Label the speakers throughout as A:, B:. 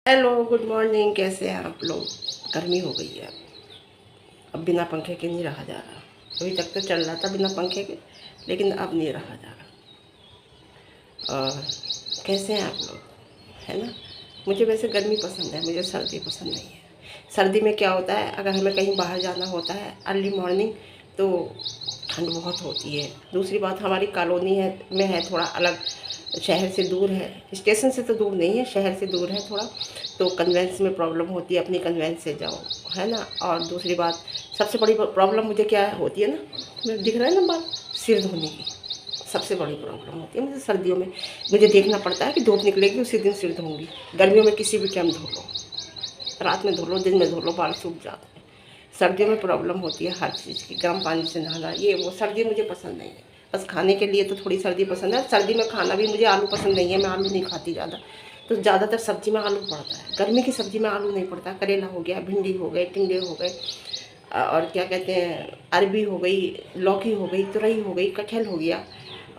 A: Hello, good morning. कैसे हैं आप लोग? गर्मी हो गई है, अब बिना पंखे के नहीं रहा जा रहा। अभी तक तो चल रहा था बिना पंखे के, लेकिन अब नहीं रहा जा रहा। और कैसे हैं आप लोग? है ना। मुझे वैसे गर्मी पसंद है, मुझे सर्दी पसंद नहीं है। सर्दी में क्या होता है, अगर हमें कहीं बाहर जाना होता है अर्ली मॉर्निंग, तो ठंड बहुत होती है। दूसरी बात, हमारी कॉलोनी है थोड़ा अलग, शहर से दूर है। स्टेशन से तो दूर नहीं है, शहर से दूर है थोड़ा, तो कन्वेंस में प्रॉब्लम होती है, अपनी कन्वेंस से जाओ, है ना। और दूसरी बात, सबसे बड़ी प्रॉब्लम मुझे क्या होती है ना, मुझे दिख रहा है ना बाल, सिर धोने की सबसे बड़ी प्रॉब्लम होती है मुझे सर्दियों में। मुझे देखना पड़ता है कि धूप निकलेगी उसी दिन सिर धोऊंगी। गर्मियों में किसी भी टाइम धो लो, रात में धो लो, दिन में धो लो, बाल सूख जाते हैं। सर्दियों में प्रॉब्लम होती है हर चीज़ की, गर्म पानी से नहाना, ये वो। सर्दी मुझे पसंद नहीं है। बस खाने के लिए तो थोड़ी सर्दी पसंद है। सर्दी में खाना भी मुझे आलू पसंद नहीं है, मैं आलू नहीं खाती ज़्यादा, तो ज़्यादातर सब्जी में आलू पड़ता है। गर्मी की सब्जी में आलू नहीं पड़ता। करेला हो गया, भिंडी हो गए, टिंडे हो गए, और क्या कहते हैं, अरबी हो गई, लौकी हो गई, तुरई हो गई, कटहल हो गया,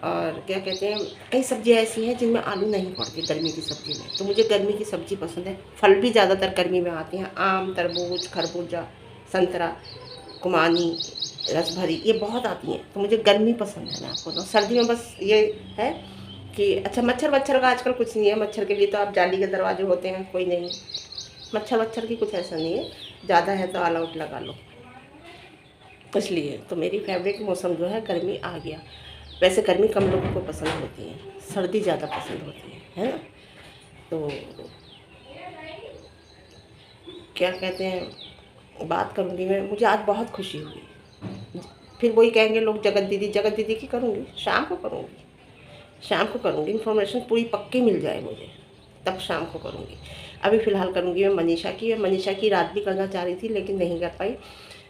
A: और क्या कहते हैं, कई सब्जियाँ ऐसी हैं जिनमें आलू नहीं पड़ते गर्मी की सब्ज़ी में, तो मुझे गर्मी की सब्ज़ी पसंद है। फल भी ज़्यादातर गर्मी में आते हैं, आम, तरबूज, खरबूजा, संतरा, खुमानी, रसभरी, ये बहुत आती हैं, तो मुझे गर्मी पसंद है। मैं आपको तो सर्दी में बस ये है कि अच्छा, मच्छर वच्छर का आजकल कुछ नहीं है। मच्छर के लिए तो आप जाली के दरवाजे होते हैं, कोई नहीं, मच्छर वच्छर की कुछ ऐसा नहीं है। ज़्यादा है तो ऑल आउट लगा लो, इसलिए तो मेरी फेवरेट मौसम जो है गर्मी आ गया। वैसे गर्मी कम लोगों को पसंद होती है, सर्दी ज़्यादा पसंद होती है ना। तो क्या कहते हैं, बात करूँगी मैं, मुझे आज बहुत खुशी हुई। फिर वही कहेंगे लोग, जगत दीदी की करूँगी, शाम को करूँगी, शाम को करूँगी। इन्फॉर्मेशन पूरी पक्की मिल जाए मुझे, तब शाम को करूँगी। अभी फ़िलहाल करूँगी मैं मनीषा की। मनीषा की रात भी करना चाह रही थी, लेकिन नहीं कर पाई।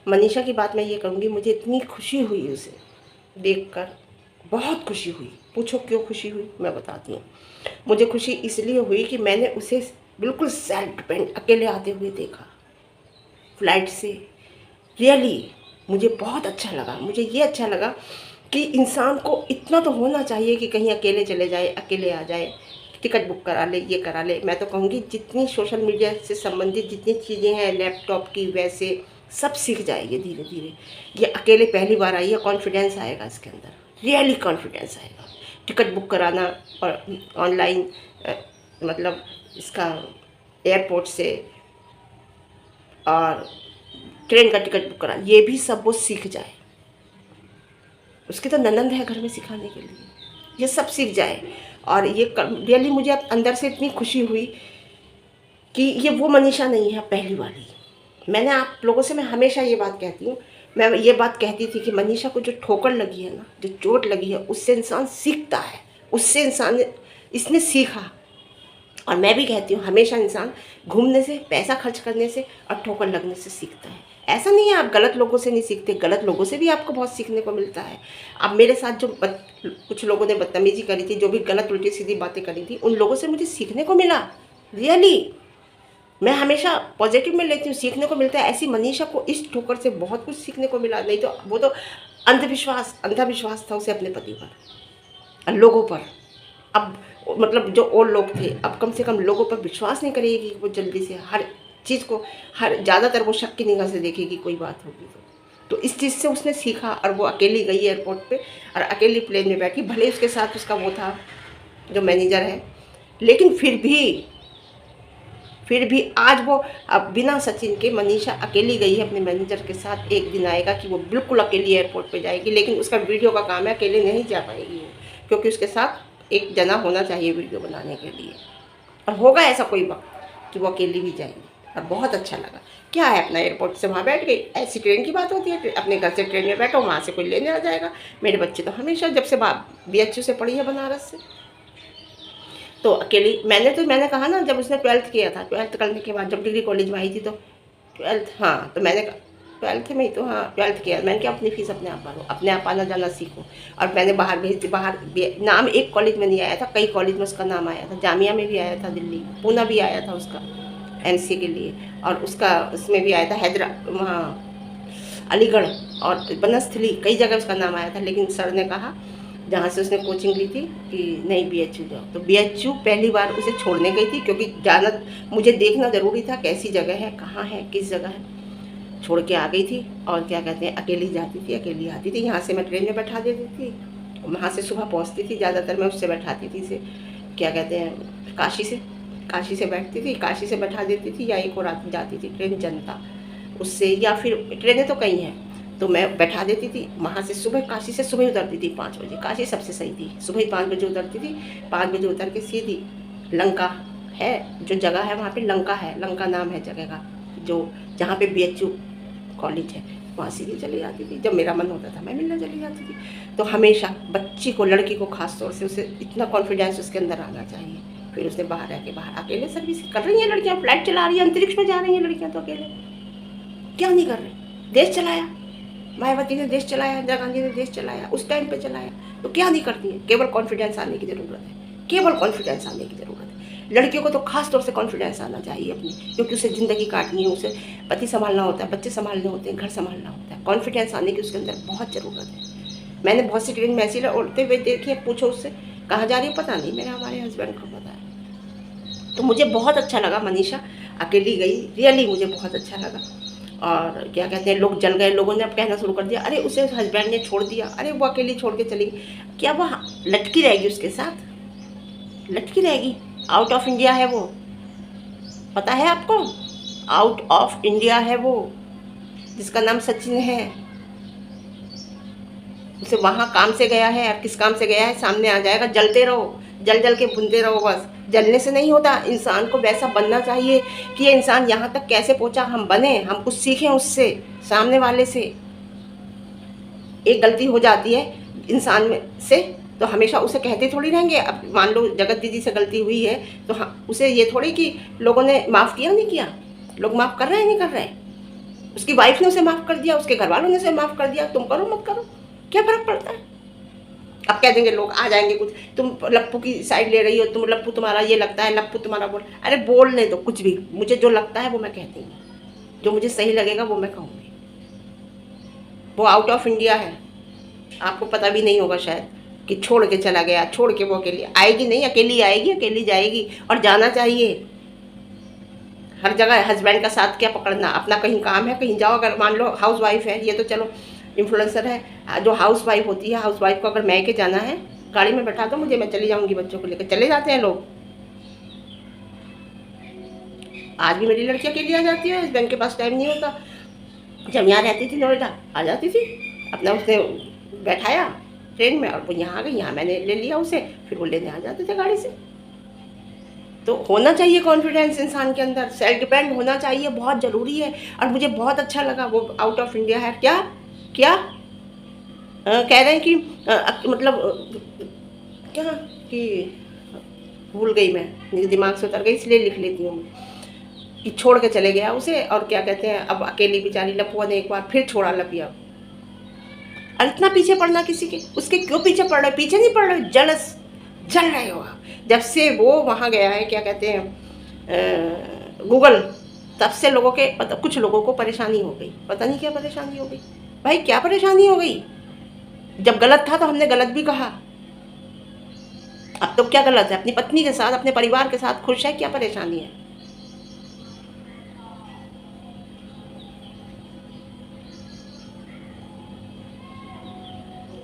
A: मनीषा की बात मैं ये करूँगी, मुझे इतनी खुशी हुई उसे देखकर, बहुत खुशी हुई। पूछो क्यों खुशी हुई, मैं बताती हूँ। मुझे खुशी इसलिए हुई कि मैंने उसे बिल्कुल सेल्फ डिपेंड अकेले आते हुए देखा फ्लाइट से। रियली मुझे बहुत अच्छा लगा। मुझे ये अच्छा लगा कि इंसान को इतना तो होना चाहिए कि कहीं अकेले चले जाए, अकेले आ जाए, टिकट बुक करा ले, ये करा ले। मैं तो कहूँगी जितनी सोशल मीडिया से संबंधित जितनी चीज़ें हैं लैपटॉप की, वैसे सब सीख जाएगी धीरे धीरे। ये अकेले पहली बार आई है, कॉन्फिडेंस आएगा इसके अंदर, रियली कॉन्फिडेंस आएगा। टिकट बुक कराना और ऑनलाइन, मतलब इसका एयरपोर्ट से, और ट्रेन का टिकट बुक करा, ये भी सब वो सीख जाए। उसकी तो ननंद है घर में सिखाने के लिए, ये सब सीख जाए। और ये रियली मुझे अब अंदर से इतनी खुशी हुई कि ये वो मनीषा नहीं है पहली वाली। मैंने आप लोगों से, मैं हमेशा ये बात कहती हूँ, मैं ये बात कहती थी कि मनीषा को जो ठोकर लगी है ना, जो चोट लगी है, उससे इंसान सीखता है, उससे इंसान इसने सीखा। और मैं भी कहती हूँ हमेशा, इंसान घूमने से, पैसा खर्च करने से और ठोकर लगने से सीखता है। ऐसा नहीं है आप गलत लोगों से नहीं सीखते, गलत लोगों से भी आपको बहुत सीखने को मिलता है। अब मेरे साथ जो कुछ लोगों ने बदतमीजी करी थी, जो भी गलत उल्टी सीधी बातें करी थी, उन लोगों से मुझे सीखने को मिला। रियली मैं हमेशा पॉजिटिव में लेती हूँ, सीखने को मिलता है। ऐसी मनीषा को इस ठोकर से बहुत कुछ सीखने को मिला। नहीं तो वो तो अंधविश्वास था उसे अपने पति पर और लोगों पर। अब मतलब जो और लोग थे, अब कम से कम लोगों पर विश्वास नहीं करेगी। वो जल्दी से हर चीज़ को, हर ज़्यादातर वो शक की निगाह से देखेगी कोई बात होगी तो इस चीज़ से उसने सीखा। और वो अकेली गई एयरपोर्ट पे और अकेली प्लेन में बैठी, भले उसके साथ उसका वो था जो मैनेजर है, लेकिन फिर भी आज वो, अब बिना सचिन के मनीषा अकेली गई है अपने मैनेजर के साथ। एक दिन आएगा कि वो बिल्कुल अकेली एयरपोर्ट पे जाएगी, लेकिन उसका वीडियो का काम है, अकेले नहीं जा पाएगी वो, क्योंकि उसके साथ एक जना होना चाहिए वीडियो बनाने के लिए। और होगा ऐसा कोई वक्त कि वो अकेली भी जाएगी। और बहुत अच्छा लगा। क्या है, अपना एयरपोर्ट से वहाँ बैठ गई, ऐसी ट्रेन की बात होती है, अपने घर से ट्रेन में बैठो, वहाँ से कोई लेने आ जाएगा। मेरे बच्चे तो हमेशा, जब से BHU से पढ़ी है बनारस से, तो अकेली। मैंने कहा ना, जब उसने 12th किया था, 12th करने के बाद जब डिग्री कॉलेज में आई थी, तो 12th, हाँ, तो मैंने 12th में ही तो, हाँ 12th किया। मैंने क्या, अपनी फ़ीस अपने आप भरो, अपने आप आना जाना सीखो। और मैंने बाहर भेज दी। बाहर नाम एक कॉलेज में नहीं आया था, कई कॉलेज में उसका नाम आया था। जामिया में भी आया था, दिल्ली, पूना भी आया था उसका MCA के लिए, और उसका उसमें भी आया था, वहाँ अलीगढ़ और बनस्थली, कई जगह उसका नाम आया था। लेकिन सर ने कहा जहाँ से उसने कोचिंग ली थी कि नहीं BHU जाओ। तो BHU पहली बार उसे छोड़ने गई थी, क्योंकि जाना मुझे देखना ज़रूरी था कैसी जगह है, कहाँ है, किस जगह है। छोड़ के आ गई थी और क्या कहते हैं, अकेली जाती थी, अकेली आती थी। यहाँ से मैं ट्रेन में बैठा देती थी, वहाँ से सुबह पहुँचती थी, ज़्यादातर मैं उससे बैठाती थी इसे, क्या कहते हैं, काशी से बैठती थी, काशी से बैठा देती थी, या एक और जाती थी ट्रेन जनता उससे, या फिर ट्रेनें तो कई हैं, तो मैं बैठा देती थी वहाँ से। सुबह काशी से सुबह उतरती थी 5 बजे, काशी सबसे सही थी, सुबह ही 5 बजे उतरती थी। 5 बजे उतर के सीधी लंका है जो जगह है, वहाँ पे लंका है, लंका नाम है जगह का, जो जहाँ पे BHU कॉलेज है, वहाँ सीधी चली जाती थी। जब मेरा मन होता था मैं मिलने चली जाती थी। तो हमेशा बच्ची को, लड़की को खास तौर से, उसे इतना कॉन्फिडेंस उसके अंदर आना चाहिए। फिर उसने बाहर अकेले सर्विस कर रही हैं लड़कियाँ, फ्लाइट चला रही हैं, अंतरिक्ष में जा रही हैं लड़कियाँ, तो अकेले क्या नहीं कर रहे। देश चलाया, मायावती ने देश चलाया, इंदिरा गांधी ने देश चलाया, उस टाइम पे चलाया, तो क्या नहीं करती है। केवल कॉन्फिडेंस आने की ज़रूरत है, केवल कॉन्फिडेंस आने की ज़रूरत है। लड़कियों को तो खास तौर से कॉन्फिडेंस आना चाहिए अपनी, क्योंकि उसे ज़िंदगी काटनी है, उसे पति संभालना होता है, बच्चे संभालने होते हैं, घर संभालना होता है। कॉन्फिडेंस आने की उसके अंदर बहुत ज़रूरत है। मैंने बहुत सी ट्रेन में ऐसी उड़ते हुए देखी है, पूछो उससे कहाँ जा रही है, पता नहीं, मेरे हमारे हस्बैंड को पता है। तो मुझे बहुत अच्छा लगा, मनीषा अकेली गई, रियली मुझे बहुत अच्छा लगा। और क्या कहते हैं, लोग जल गए, लोगों ने अब कहना शुरू कर दिया, अरे उसे हस्बैंड ने छोड़ दिया, अरे वो अकेली छोड़ के चली गई। क्या वो लटकी रहेगी उसके साथ? लटकी रहेगी? आउट ऑफ इंडिया है वो, पता है आपको? आउट ऑफ इंडिया है वो, जिसका नाम सचिन है। उसे वहाँ काम से गया है, और किस काम से गया है सामने आ जाएगा। जलते रहो, जल जल के भुनते रहो बस। जलने से नहीं होता, इंसान को वैसा बनना चाहिए कि ये इंसान यहाँ तक कैसे पहुँचा, हम बने, हम कुछ सीखें उससे, सामने वाले से। एक गलती हो जाती है इंसान में से, तो हमेशा उसे कहते थोड़ी रहेंगे। अब मान लो जगत दीदी से गलती हुई है, तो हाँ, उसे ये थोड़ी कि लोगों ने माफ़ किया नहीं किया, लोग माफ़ कर रहे हैं नहीं कर रहे। उसकी वाइफ ने उसे माफ़ कर दिया, उसके घर वालों ने उसे माफ़ कर दिया, तुम करो मत करो, क्या फ़र्क पड़ता है? अब कह देंगे लोग, आ जाएंगे कुछ, तुम लप्पू की साइड ले रही हो, तुम लप्पू तुम्हारा ये लगता है, लप्पू तुम्हारा बोल। अरे बोलने दो कुछ भी, मुझे जो लगता है वो मैं कहती हूँ, जो मुझे सही लगेगा वो मैं कहूँगी। वो आउट ऑफ इंडिया है, आपको पता भी नहीं होगा शायद कि छोड़ के चला गया, छोड़ के वो अकेली आएगी नहीं, अकेली आएगी, अकेली जाएगी। और जाना चाहिए हर जगह। हस्बैंड का साथ क्या पकड़ना, अपना कहीं काम है कहीं जाओ। अगर मान लो हाउस वाइफ है, ये तो चलो इन्फ्लुएंसर है, जो हाउस वाइफ होती है, हाउस वाइफ को अगर मैके जाना है, गाड़ी में बैठा दो मुझे, मैं चली जाऊंगी, बच्चों को लेकर चले जाते हैं लोग। आज भी मेरी लड़की अकेली आ जाती है, हस्बैंड के पास टाइम नहीं होता। जब यहाँ रहती थी नोएडा, आ जाती थी, अपना उसने बैठाया ट्रेन में और वो यहाँ आ गई, यहाँ मैंने ले लिया उसे, फिर वो लेने आ जाते थे गाड़ी से। तो होना चाहिए कॉन्फिडेंस इंसान के अंदर, सेल्फ डिपेंड होना चाहिए, बहुत ज़रूरी है। और मुझे बहुत अच्छा लगा वो आउट ऑफ इंडिया है। क्या क्या कह रहे हैं कि मतलब क्या कि भूल गई मैं, मेरे दिमाग से उतर गई, इसलिए लिख लेती हूँ कि छोड़ के चले गया उसे। और क्या कहते हैं, अब अकेली बेचारी लपुआ ने एक बार फिर छोड़ा लपिया। और इतना पीछे पड़ना किसी के, उसके क्यों पीछे पड़ रहे? पीछे नहीं पड़ रहे, जलस, जल रहे हो आप। जब से वो वहाँ गया है, क्या कहते हैं, गूगल, तब से लोगों के कुछ लोगों को परेशानी हो गई, पता नहीं क्या परेशानी हो गई। भाई क्या परेशानी हो गई? जब गलत था तो हमने गलत भी कहा, अब तो क्या गलत है? अपनी पत्नी के साथ, अपने परिवार के साथ खुश है, क्या परेशानी है?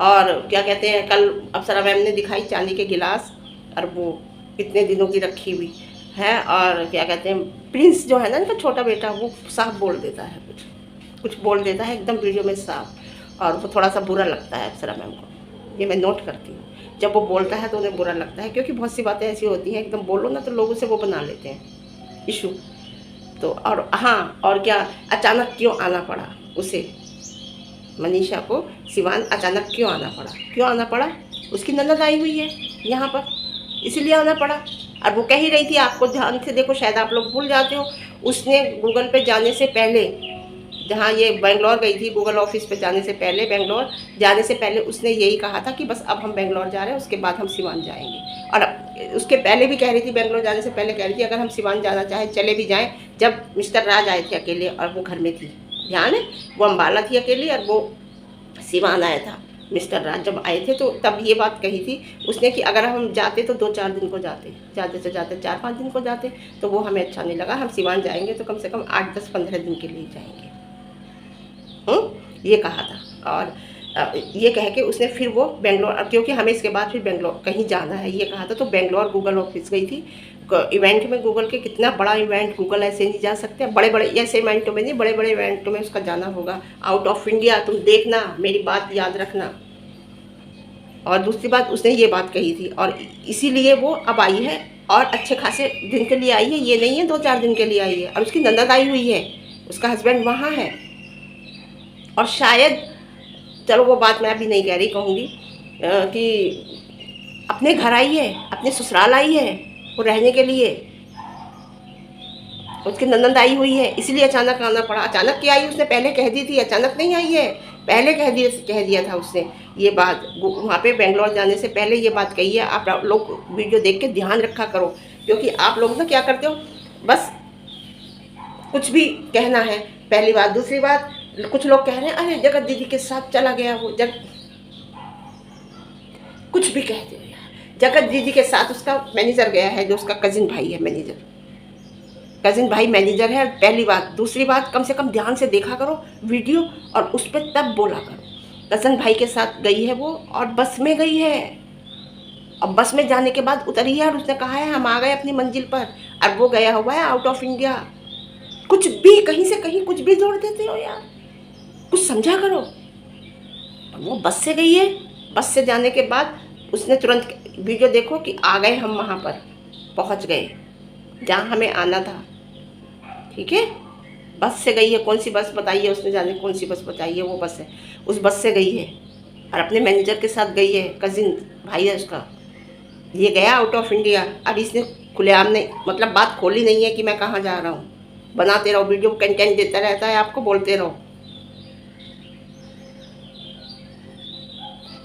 A: और क्या कहते हैं, कल अप्सरा मैम ने दिखाई चांदी के गिलास, और वो इतने दिनों की रखी हुई है। और क्या कहते हैं, प्रिंस जो है ना इनका छोटा बेटा, वो साफ बोल देता है, कुछ बोल देता है एकदम वीडियो में साफ, और वो थोड़ा सा बुरा लगता है अप्सरा मैम को, ये मैं नोट करती हूँ। जब वो बोलता है तो उन्हें बुरा लगता है, क्योंकि बहुत सी बातें ऐसी होती हैं, एकदम बोलो ना तो लोग उसे वो बना लेते हैं इशू। तो और हाँ, और क्या, अचानक क्यों आना पड़ा उसे, मनीषा को सिवान अचानक क्यों आना पड़ा? क्यों आना पड़ा? उसकी ननद आई हुई है यहाँ पर, इसीलिए आना पड़ा। और वो कह ही रही थी, आपको ध्यान से देखो, शायद आप लोग भूल जाते हो, उसने गूगल पे जाने से पहले, जहाँ ये बेंगलोर गई थी, गूगल ऑफिस पे जाने से पहले, बेंगलोर जाने से पहले उसने यही कहा था कि बस अब हम बेंगलोर जा रहे हैं, उसके बाद हम सिवान जाएंगे। और उसके पहले भी कह रही थी, बेंगलोर जाने से पहले कह रही थी, अगर हम सिवान जाना चाहें चले भी जाएँ। जब मिस्टर राज आए थे अकेले और वो घर में थी, ध्यान है, वो अम्बाला थी अकेली और वो सिवान आया था, मिस्टर राज जब आए थे तो तब ये बात कही थी उसने कि अगर हम जाते तो 2-4 दिन को जाते, ज़्यादा से ज़्यादा 4-5 दिन को जाते, तो वो हमें अच्छा नहीं लगा। हम सिवान जाएंगे तो कम से कम 8-10-15 दिन के लिए जाएंगे, ये कहा था। और ये कह के उसने फिर वो बेंगलोर, क्योंकि हमें इसके बाद फिर बेंगलोर कहीं जाना है ये कहा था, तो बेंगलोर गूगल ऑफिस गई थी इवेंट में। गूगल के कितना बड़ा इवेंट, गूगल ऐसे नहीं जा सकते, बड़े बड़े ऐसे इवेंटों में नहीं, बड़े बड़े इवेंटों में उसका जाना होगा, आउट ऑफ इंडिया। तुम देखना, मेरी बात याद रखना। और दूसरी बात उसने ये बात कही थी, और इसीलिए वो अब आई है, और अच्छे खासे दिन के लिए आई है, ये नहीं है 2-4 दिन के लिए आई है। और उसकी ननद आई हुई है, उसका हस्बैंड वहाँ है, और शायद, चलो वो बात मैं अभी नहीं कह रही, कहूँगी कि अपने घर आई है, अपने ससुराल आई है वो रहने के लिए, उसकी ननद आई हुई है, इसलिए अचानक आना पड़ा। अचानक क्या आई, उसने पहले कह दी थी, अचानक नहीं आई है, पहले कह दिया था उसने ये बात। वहाँ पे बेंगलोर जाने से पहले ये बात कही है। आप लोग वीडियो देख के ध्यान रखा करो, क्योंकि आप लोग ना क्या करते हो, बस कुछ भी कहना है, पहली बात। दूसरी बात, कुछ लोग कह रहे हैं अरे जगत दीदी के साथ चला गया वो, कुछ भी कहते हो यार, जगत दीदी के साथ उसका मैनेजर गया है, जो उसका कजिन भाई है, कजिन भाई मैनेजर है, पहली बात। दूसरी बात, कम से कम ध्यान से देखा करो वीडियो, और उस पर तब बोला करो। कजिन भाई के साथ गई है वो, और बस में गई है, और बस में जाने के बाद उतरी है, और उसने कहा है हम आ गए अपनी मंजिल पर, और वो गया हुआ है आउट ऑफ इंडिया। कुछ भी कहीं से कहीं कुछ भी जोड़ देते हो यार, कुछ समझा करो। वो बस से गई है, बस से जाने के बाद उसने तुरंत, वीडियो देखो कि आ गए हम वहाँ पर, पहुँच गए जहाँ हमें आना था, ठीक है। बस से गई है, कौन सी बस बताइए उसने, जाने कौन सी बस बताइए, वो बस है, उस बस से गई है, और अपने मैनेजर के साथ गई है, कजिन भाई है उसका। ये गया आउट ऑफ इंडिया। अब इसने खुलेआम नहीं, मतलब बात खोली नहीं है कि मैं कहाँ जा रहा हूँ। बनाते रहो वीडियो, कंटेंट देता रहता है आपको, बोलते रहो,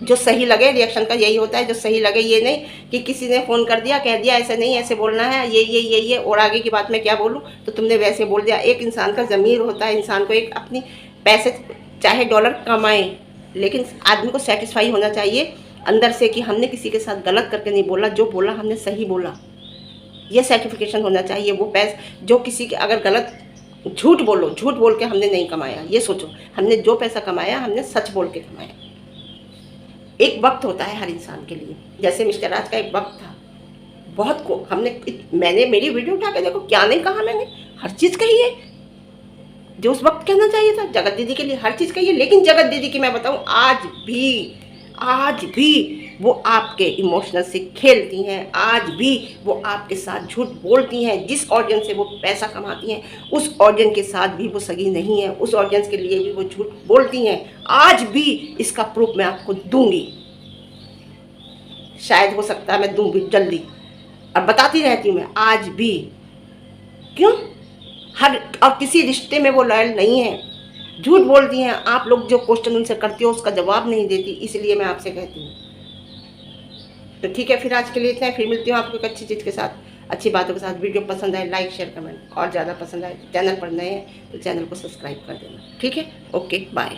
A: जो सही लगे। रिएक्शन का यही होता है, जो सही लगे, ये नहीं कि किसी ने फ़ोन कर दिया, कह दिया ऐसे नहीं, ऐसे बोलना है, ये और आगे की बात मैं क्या बोलूँ, तो तुमने वैसे बोल दिया। एक इंसान का ज़मीर होता है, इंसान को एक अपनी पैसे चाहे डॉलर कमाए, लेकिन आदमी को सेटिस्फाई होना चाहिए अंदर से कि हमने किसी के साथ गलत करके नहीं बोला, जो बोला हमने सही बोला, ये सर्टिफिकेशन होना चाहिए। वो पैसे जो किसी के, अगर गलत झूठ बोल के हमने नहीं कमाया, ये सोचो, हमने जो पैसा कमाया हमने सच बोल के कमाया। एक वक्त होता है हर इंसान के लिए, जैसे मिस्टर राज का एक वक्त था, बहुत को मैंने मेरी वीडियो उठा के देखो, क्या नहीं कहा मैंने, हर चीज़ कही है जो उस वक्त कहना चाहिए था। जगत दीदी के लिए हर चीज़ कही है, लेकिन जगत दीदी की मैं बताऊं, आज भी वो आपके इमोशनल से खेलती हैं, आज भी वो आपके साथ झूठ बोलती हैं। जिस ऑडियंस से वो पैसा कमाती हैं, उस ऑडियंस के साथ भी वो सगी नहीं है, उस ऑडियंस के लिए भी वो झूठ बोलती हैं। आज भी इसका प्रूफ मैं आपको दूंगी, शायद हो सकता है मैं दूंगी जल्दी, और बताती रहती हूँ मैं आज भी। क्यों? और किसी रिश्ते में वो लॉयल नहीं है, झूठ बोलती हैं। आप लोग जो क्वेश्चन उनसे करती हो उसका जवाब नहीं देती, इसलिए मैं आपसे कहती हूँ। तो ठीक है, फिर आज के लिए इतना है, फिर मिलती हूँ आपको एक अच्छी चीज़ के साथ, अच्छी बातों के साथ। वीडियो पसंद आए लाइक शेयर कमेंट, और ज़्यादा पसंद आए, चैनल पर नए हैं तो चैनल को सब्सक्राइब कर देना, ठीक है। Okay, bye.